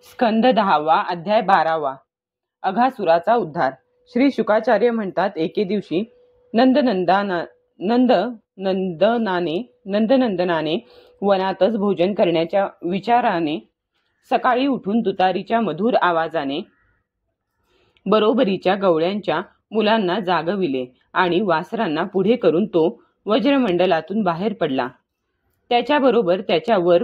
स्कंद 10वा अध्याय 12वा. अघासुराचा उद्धार. श्री शुकाचार्य म्हणतात, एके दिवशी नंदनंदनाने वनातच भोजन करण्याच्या विचाराने सकाळी उठून तुतारीच्या मधुर आवाजाने बरोबरीच्या गवळ्यांच्या मुलांना जागविले आणि वासरांना पुढे करून तो वज्रमंडलातून बाहेर पडला. त्याच्याबरोबर त्याच्यावर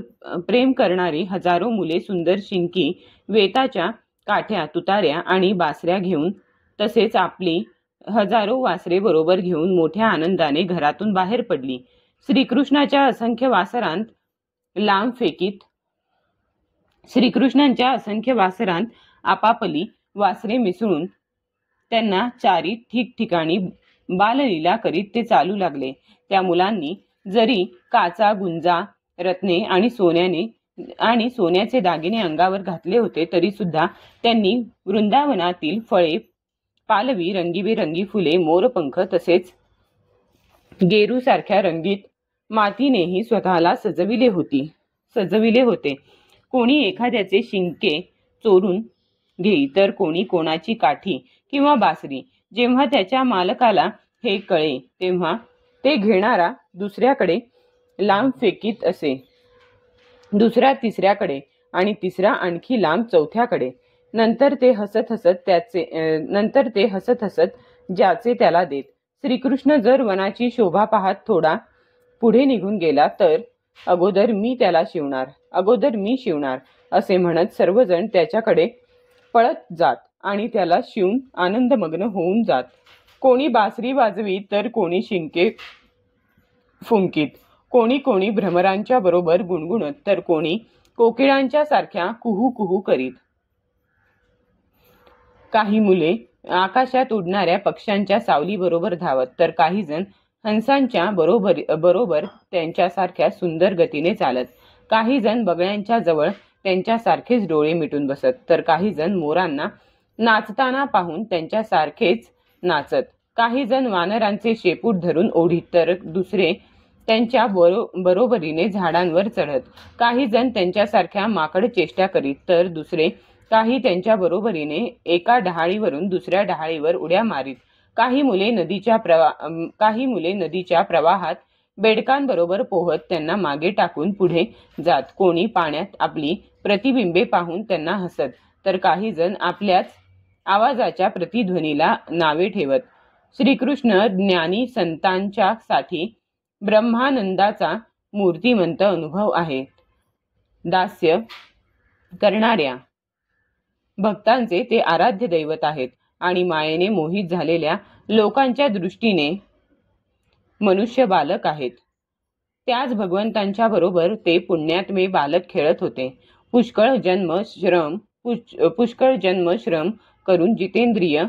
प्रेम करणारी हजारो मुले सुंदर शिंकी, वेताच्या काठ्या, तुतार्या आणि बासऱ्या घेऊन, तसेच आपली हजारो वासरे बरोबर घेऊन मोठ्या आनंदाने घरातून बाहेर पडली. श्रीकृष्णांच्या असंख्य वासरांत आपापली वासरे मिसळून त्यांना चारी ठिकठिकाणी बाललीला करीत ते चालू लागले. त्या मुलांनी जरी काचा, गुंजा, रत्ने आणि सोन्याचे दागिने अंगावर घातले होते, तरी सुद्धा त्यांनी वृंदावनातील फळे, पालवी, रंगीबेरंगी फुले, मोरपंख तसेच गेरूसारख्या रंगीत मातीनेही स्वतःला सजविले होते. कोणी एखाद्याचे शिंके चोरून घेई, तर कोणी कोणाची काठी किंवा बासरी. जेव्हा त्याच्या मालकाला हे कळे, तेव्हा ते घेणारा दुसऱ्याकडे लांब फेकीत असे, दुसरा तिसऱ्याकडे आणि तिसरा आणखी लांब चौथ्याकडे. नंतर ते हसत हसत ज्याचे त्याला देत. श्रीकृष्ण जर वनाची शोभा पाहत थोडा पुढे निघून गेला, तर अगोदर मी शिवणार असे म्हणत सर्वजण त्याच्याकडे पळत जात आणि त्याला शिवून आनंदमग्न होऊन जात. कोणी बासरी वाजवीत, तर कोणी शिंके फुंकीत, कोणी भ्रमरांच्या बरोबर गुणगुणत, तर कोणी कोकिळांच्या सारख्या कुहू कुहू करीत. काही मुले आकाशात उडणाऱ्या पक्ष्यांच्या सावली बरोबर धावत, तर काही जण हंसांच्या बरोबर त्यांच्यासारख्या सुंदर गतीने चालत. काही जण बगळ्यांच्या जवळ त्यांच्यासारखेच डोळे मिटून बसत, तर काही जण मोरांना नाचताना पाहून त्यांच्यासारखेच नाचत. काही जण वानरांचे शेपूट धरून ओढीत, तर दुसरे त्यांच्या बरोबरीने झाडांवर चढत. काही जण त्यांच्यासारख्या माकड चेष्टा करीत, तर दुसरे काही त्यांच्या बरोबरीने एका डहाळीवरून दुसऱ्या डहाळीवर उड्या मारीत. काही मुले नदीच्या प्रवाहात बेडकांबरोबर पोहत त्यांना मागे टाकून पुढे जात. कोणी पाण्यात आपली प्रतिबिंबे पाहून त्यांना हसत, तर काही जण आपल्याच आवाजाच्या प्रतिध्वनीला नावे ठेवत. श्रीकृष्ण ज्ञानी संतांच्या साठी ब्रह्मानंदाचा मूर्तिमंत अनुभव आहे. दास्य करणाऱ्या भक्तांचे ते आराध्य दैवत आहेत आणि मायेने मोहित झालेल्या लोकांच्या दृष्टीने मनुष्य बालक आहेत. त्याच भगवंतांच्या बरोबर ते पुण्यात्मे बालक खेळत होते. पुष्कळ जन्म श्रम करून जितेंद्रिय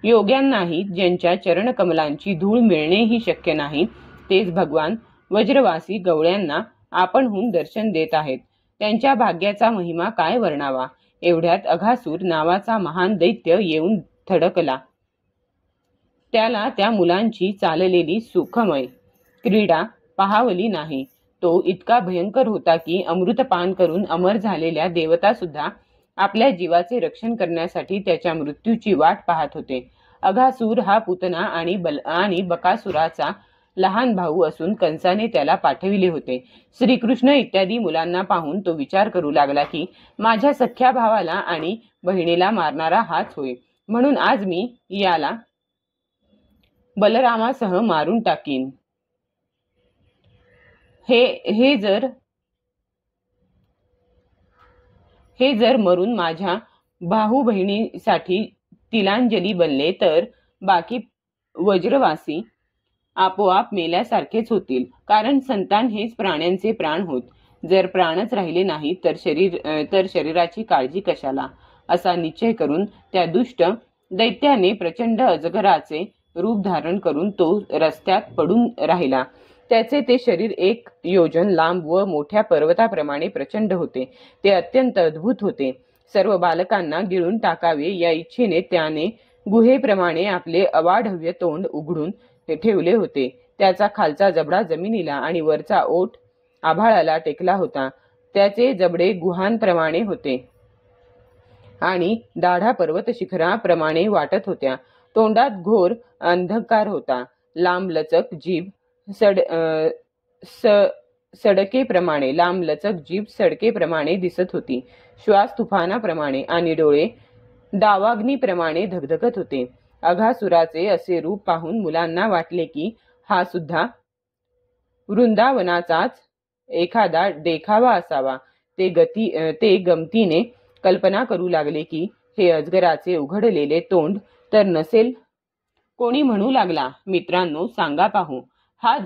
योग्यांनाही ज्यांच्या चरणकमलांची धूळ मिळणेही शक्य नाही, तेच भगवान वज्रवासी गवळ्यांना आपणहून दर्शन देत आहेत. त्यांच्या भाग्याचा महिमा काय वर्णावा. एवढ्यात अघासूर नावाचा महान दैत्य येऊन थडकला. त्याला त्या मुलांची चाललेली सुखमय क्रीडा पाहावली नाही. तो इतका भयंकर होता की अमृतपान करून अमर झालेल्या देवता सुद्धा आपल्या जीवाचे रक्षण करण्यासाठी त्याच्या मृत्यूची वाट पाहत होते. अघासूर हा पुतना आणि बकासुराचा लहान भाऊ असून कंसाने त्याला पाठविले होते. श्रीकृष्ण इत्यादी मुलांना पाहून तो विचार करू लागला की माझ्या सख्या भावाला आणि बहिणीला मारणारा हाच होय, म्हणून आज मी याला बलरामासह मारून टाकीन. हे जर मरून माझ्या भाऊ बहिणीसाठी तिलांजली बनले, तर बाकी वज्रवासी आपोआप मेल्यासारखेच होतील. कारण संतान हेच प्राण्यांचे प्राण होत. जर प्राणच राहिले नाही, तर शरीराची काळजी कशाला. असा निश्चय करून त्या दुष्ट दैत्याने प्रचंड अजगराचे रूप धारण करून तो रस्त्यात पडून राहिला. त्याचे ते शरीर 1 योजन लांब व मोठ्या पर्वताप्रमाणे प्रचंड होते. ते अत्यंत अद्भुत होते. सर्व बालकांना गिळून टाकावे या इच्छेने त्याने गुहेप्रमाणे आपले अवाढव्य तोंड उघडून ठेवले होते. त्याचा खालचा जबडा जमिनीला आणि वरचा ओठ आभाळाला टेकला होता. त्याचे जबडे गुहांप्रमाणे होते आणि दाढा पर्वत शिखराप्रमाणे वाटत होत्या. तोंडात घोर अंधकार होता. लांबलचक जीभ सडकेप्रमाणे दिसत होती. श्वास तुफानाप्रमाणे आणि डोळे दावाग्नीप्रमाणे धगधगत होते. अघासुराचे असे रूप पाहून मुलांना वाटले की हा सुद्धा वृंदावनाचाच एखादा देखावा असावा. ते गमतीने कल्पना करू लागले की हे अजगराचे उघडलेले तोंड तर नसेल. कोणी म्हणू लागला, मित्रांनो सांगा पाहू, हा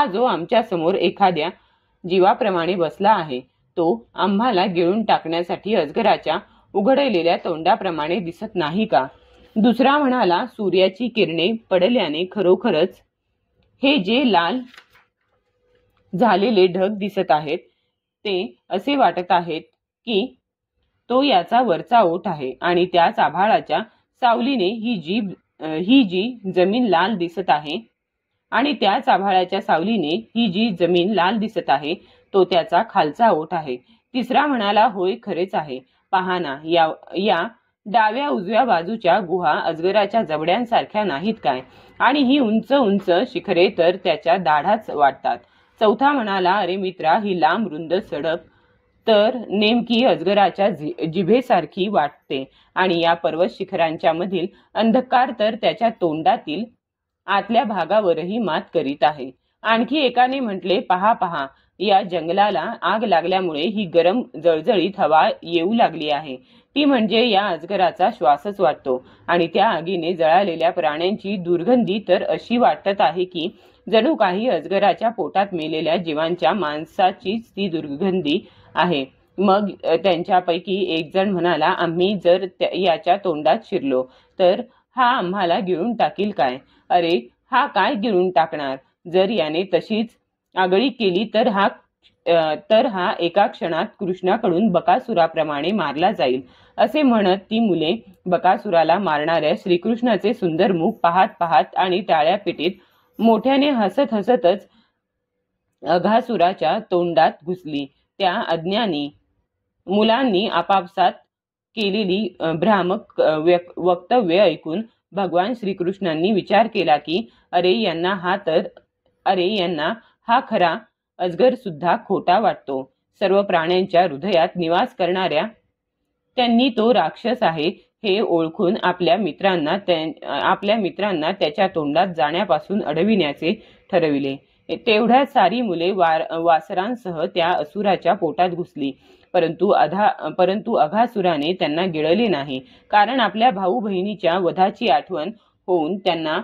जो आमच्या समोर एखाद्या जीवाप्रमाणे बसला आहे तो आम्हाला गिळून टाकण्यासाठी अजगराच्या उघडलेल्या तोंडाप्रमाणे दिसत नाही का? दुसरा म्हणाला, सूर्याची किरणे पडल्याने खरोखरच हे जे लाल झालेले ढग दिसत आहेत ते असे वाटत आहेत की तो याचा वरचा ओठ आहे आणि त्याच आभाळाच्या सावलीने ही जी जमीन लाल दिसत आहे आणि त्याच आभाळाच्या सावलीने ही जी जमीन लाल दिसत आहे तो त्याचा खालचा ओठ आहे. तिसरा म्हणाला, होय खरेच आहे. पहा ना, या डाव्या उजव्या बाजूच्या गुहा अजगराच्या जबड्यांसारख्या नाहीत काय? आणि ही उंच उंच शिखरे तर त्याच्या दाढाच वाटतात. चौथा म्हणाला, अरे मित्रा, ही लांब रुंद सडक तर नेमकी अजगराच्या जिभेसारखी वाटते आणि या पर्वत शिखरांच्या मधील अंधकार तर त्याच्या तोंडातील आतल्या भागावरही मात करीत आहे. आणखी एकाने म्हटले, पहा पहा, या जंगलाला आग लागल्यामुळे ही गरम जळजळीत हवा येऊ लागली आहे. ती म्हणजे या अजगराचा श्वासच वाटतो आणि त्या आगीने जळालेल्या प्राण्यांची दुर्गंधी तर अशी वाटत आहे की जणू काही अजगराच्या पोटात मेलेल्या जीवांच्या मांसाचीच ती दुर्गंधी आहे. मग त्यांच्यापैकी एक जण म्हणाला, आम्ही जर याच्या तोंडात शिरलो तर हा आम्हाला गिळून टाकील काय? अरे हा काय गिळून टाकणार? जर याने तशीच आगळी केली तर हा एका क्षणात कृष्णाकडून बकासुराप्रमाणे मारला जाईल. असे म्हणत ती मुले बकासुराला मारणाऱ्या श्रीकृष्णाचे सुंदर मुख पाहत पाहत आणि टाळ्या पिटीत मोठ्याने हसत हसतच अघासुराच्या तोंडात घुसली. त्या अज्ञानी मुलांनी आपापसात केलेली भ्रामक वक्तव्य ऐकून भगवान श्रीकृष्णांनी विचार केला की अरे यांना हा खरा अजगर सुद्धा खोटा वाटतो. सर्व प्राण्यांच्या हृदयात निवास करणाऱ्या त्यांनी तो राक्षस आहे हे ओळखून आपल्या मित्रांना त्याच्या तोंडात जाण्यापासून अडविण्याचे ठरविले. तेवढ्यात सारी मुले वासरांसह त्या असुराच्या पोटात घुसली. परंतु अघासुराने त्यांना गिळले नाही, कारण आपल्या भाऊ बहिणीच्या वधाची आठवण होऊन त्यांना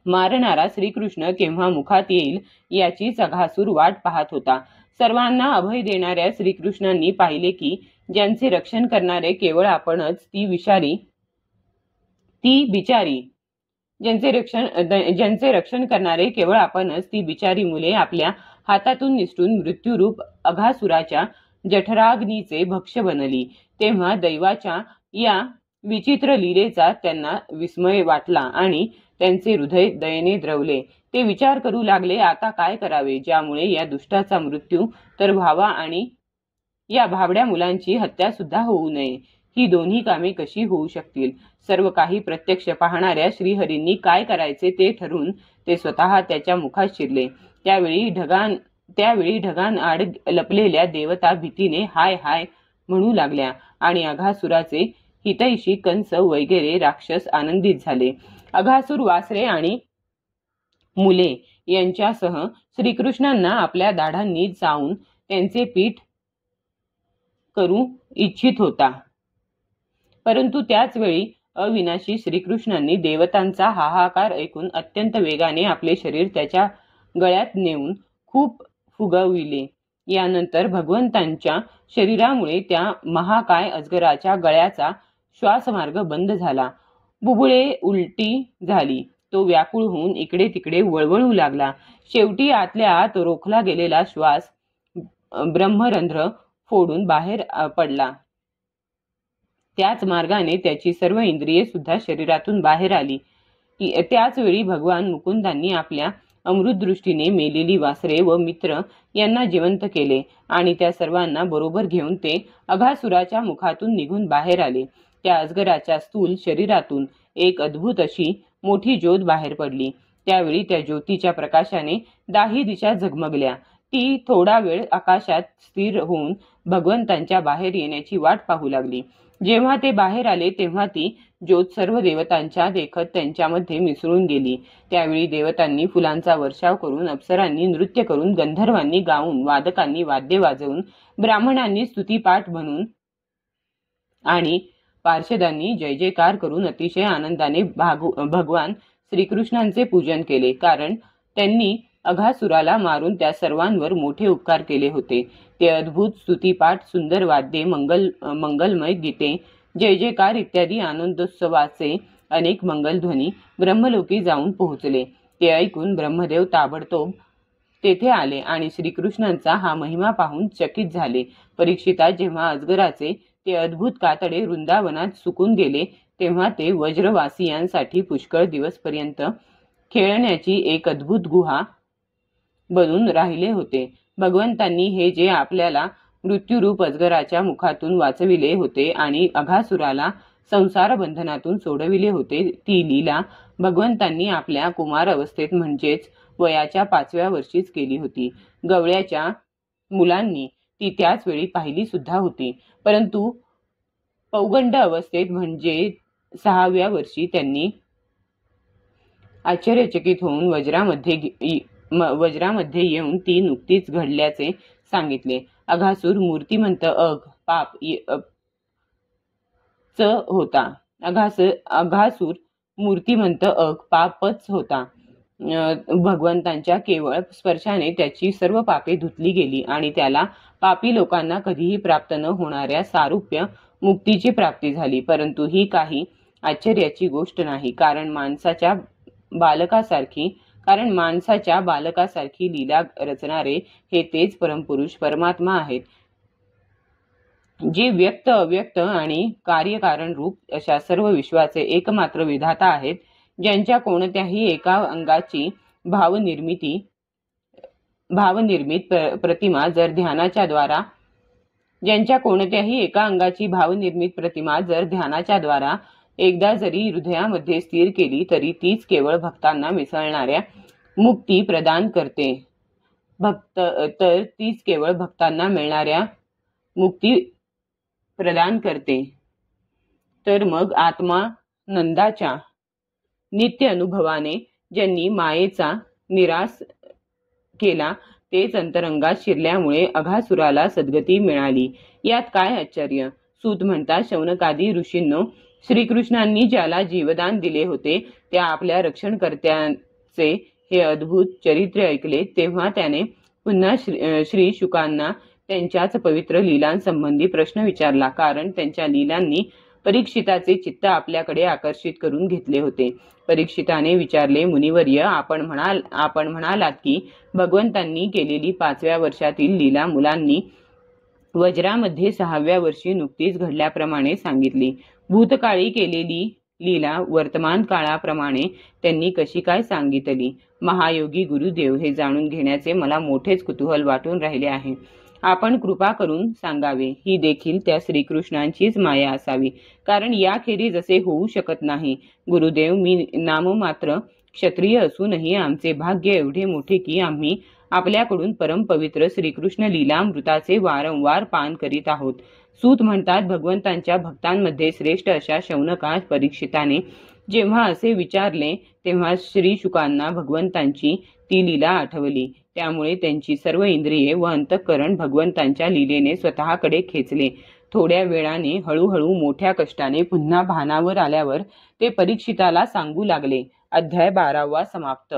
मारणारा श्रीकृष्ण केव्हा मुखात येईल याचीच अघासुर वाट पाहत होता. सर्वांना अभय देणाऱ्या श्रीकृष्णांनी पाहिले की ज्यांचे रक्षण करणारे केवळ आपणच ज्यांचे रक्षण करणारे केवळ आपणच ती बिचारी मुले आपल्या हातातून निसटून मृत्यूरूप अघासुराच्या जठराग्नीचे भक्ष्य बनली. तेव्हा दैवाच्या या विचित्र लीलेचा त्यांना विस्मय वाटला आणि त्यांचे हृदय दयेने द्रवले. ते विचार करू लागले, आता काय करावे ज्यामुळे या दुष्टाचा मृत्यू तर व्हावा आणि या भाबड्या मुलांची हत्या सुद्धा होऊ नये. ही दोन्ही कामे कशी होऊ शकतील? सर्व काही प्रत्यक्ष पाहणाऱ्या श्रीहरींनी काय करायचे ते ठरवून ते स्वतः त्याच्या मुखात शिरले. त्यावेळी ढगांआड लपलेल्या देवता भीतीने हाय हाय म्हणू लागल्या आणि अघासुराचे हितैषी कंस वगैरे राक्षस आनंदित झाले. अघासुर वासरे आणि मुले यांच्यासह श्रीकृष्णांना आपल्या दाढांनी चावून त्यांचे पीठ करू इच्छित होता. परंतु त्याच वेळी अविनाशी श्रीकृष्णांनी देवतांचा हाहाकार ऐकून अत्यंत वेगाने आपले शरीर त्याच्या गळ्यात नेऊन खूप फुगविले. यानंतर भगवंतांच्या शरीरामुळे त्या महाकाय अजगराच्या गळ्याचा श्वासमार्ग बंद झाला. बुबुळे उलटी झाली. तो व्याकुळ होऊन इकडे तिकडे वळवळू लागला. शेवटी आतल्या आत रोखला गेलेला श्वास ब्रह्मरंध्र फोडून बाहेर पडला. त्याच मार्गाने त्याची सर्व इंद्रिये सुद्धा शरीरातून बाहेर आली. त्याच वेळी भगवान मुकुंदांनी आपल्या अमृतदृष्टीने मेलेली वासरे व मित्र यांना जिवंत केले आणि त्या सर्वांना बरोबर घेऊन ते अघासुराच्या मुखातून निघून बाहेर आले. त्या अजगराच्या स्थूल शरीरातून एक अद्भुत अशी मोठी ज्योत बाहेर पडली. त्यावेळी त्या ज्योतीच्या प्रकाशाने दाही दिशा झगमगल्या. ती थोडा वेळ आकाशात स्थिर होऊन भगवंतांच्या बाहेर येण्याची वाट पाहू लागली. जेव्हा ते बाहेर आले तेव्हा ती ज्योत सर्व देवतांच्या देखत त्यांच्यामध्ये मिसळून गेली. त्यावेळी देवतांनी फुलांचा वर्षाव करून, अप्सरांनी नृत्य करून, गंधर्वांनी गाऊन, वादकांनी वाद्य वाजवून, ब्राह्मणांनी स्तुतिपाठ म्हणून आणि पार्षदांनी जय जयकार करून अतिशय आनंदाने भगवान श्रीकृष्णांचे पूजन केले, कारण त्यांनी अघासुराला मारून त्या सर्वांवर मोठे उपकार केले होते. ते अद्भुत स्तुतिपाठ, सुंदर वाद्ये, मंगलमय गीते, जय जयकार इत्यादी आनंदोत्सवाचे अनेक मंगलध्वनी ब्रह्मलोकी जाऊन पोहोचले. ते ऐकून ब्रह्मदेव ताबडतोब तेथे आले आणि श्रीकृष्णांचा हा महिमा पाहून चकित झाले. परीक्षिता जेव्हा अजगराचे ते अद्भुत कातडे वृंदावनात सुकून गेले तेव्हा ते वज्रवासियांसाठी पुष्कळ दिवसपर्यंत खेळण्याची एक अद्भुत गुहा बनून राहिले होते. भगवंतांनी हे जे आपल्याला मृत्यूरूप अजगराच्या मुखातून वाचविले होते आणि अघासुराला संसार बंधनातून सोडविले होते, ती लीला भगवंतांनी आपल्या कुमार अवस्थेत म्हणजेच वयाच्या 5व्या वर्षीच केली होती. गवळ्याच्या मुलांनी ती त्याच वेळी पाहिली सुद्धा होती, परंतु पौगंड अवस्थेत म्हणजे 6व्या वर्षी त्यांनी आश्चर्यचकित होऊन वज्रामध्ये येऊन ती नुकतीच घडल्याचे सांगितले. अघासूर मूर्तिमंत पाप च होता. अघासूर मूर्तिमंत पापच होता. भगवंतांच्या केवळ स्पर्शाने त्याची सर्व पापे धुतली गेली आणि त्याला पापी लोकांना कधीही प्राप्त न होणाऱ्या सारूप्य मुक्तीची प्राप्ती झाली. परंतु ही काही आश्चर्याची गोष्ट नाही, कारण माणसाच्या बालकासारखी लीला रचणारे हे तेच परमपुरुष परमात्मा आहेत, जे व्यक्त अव्यक्त आणि कार्यकारण रूप अशा सर्व विश्वाचे एकमात्र विधाता आहेत. ज्यांच्या कोणत्याही एका अंगाची भावनिर्मित प्रतिमा जर ध्यानाच्या द्वारा एकदा जरी हृदयामध्ये स्थिर केली तरी तीच केवळ भक्तांना मिसळणाऱ्या मुक्ती प्रदान करते. तीच केवळ भक्तांना मिळणाऱ्या मुक्ती प्रदान करते. तर मग आत्मानंदाच्या नित्य अनुभवाने ज्यांनी मायेचा निराश केला तेच अंतरंगात शिरल्यामुळे अघासुराला सद्गती मिळाली. यात काय आश्चर्य? सूत म्हणतात, शौनकादी ऋषींनो, श्रीकृष्णांनी ज्याला जीवदान दिले होते त्या आपल्या रक्षणकर्त्याचे हे अद्भुत चरित्र ऐकले तेव्हा त्याने पुन्हा श्री शुकांना त्यांच्याच पवित्र लीलांसंबंधी प्रश्न विचारला, कारण त्यांच्या लीलांनी परीक्षिताचे चित्त आपल्याकडे आकर्षित करून घेतले होते. परीक्षिताने विचारले, मुनिवर्य, आपण म्हणालात की भगवंतांनी केलेली 5व्या वर्षातील लीला मुलांनी वज्रामध्ये 6व्या वर्षी नुकतीच घडल्याप्रमाणे सांगितली. भूतकाळी केलेली लीला वर्तमान काळाप्रमाणे त्यांनी कशी काय सांगितली? महायोगी गुरुदेव, हे जाणून घेण्याचे मला मोठेच कुतूहल वाटून राहिले आहे. आपण कृपा करून सांगावे. ही देखील त्या श्रीकृष्णांचीच माया असावी, कारण याखेरीज असे होऊ शकत नाही. गुरुदेव, मी नाममात्र क्षत्रिय असूनही आमचे भाग्य एवढे मोठे की आम्ही आपल्याकडून परमपवित्र श्रीकृष्ण लीलामृताचे वारंवार पान करीत आहोत. सूत म्हणतात, भगवंतांच्या भक्तांमध्ये श्रेष्ठ अशा शौनका परीक्षिताने जेव्हा असे विचारले तेव्हा श्री शुकांना भगवंतांची ती लीला आठवली. त्यामुळे त्यांची सर्व इंद्रिये व अंतःकरण भगवंतांच्या लीलेने स्वतःकडे खेचले. थोड्या वेळाने हळूहळू मोठ्या कष्टाने पुन्हा भानावर आल्यावर ते परीक्षिताला सांगू लागले. अध्याय 12वा समाप्त.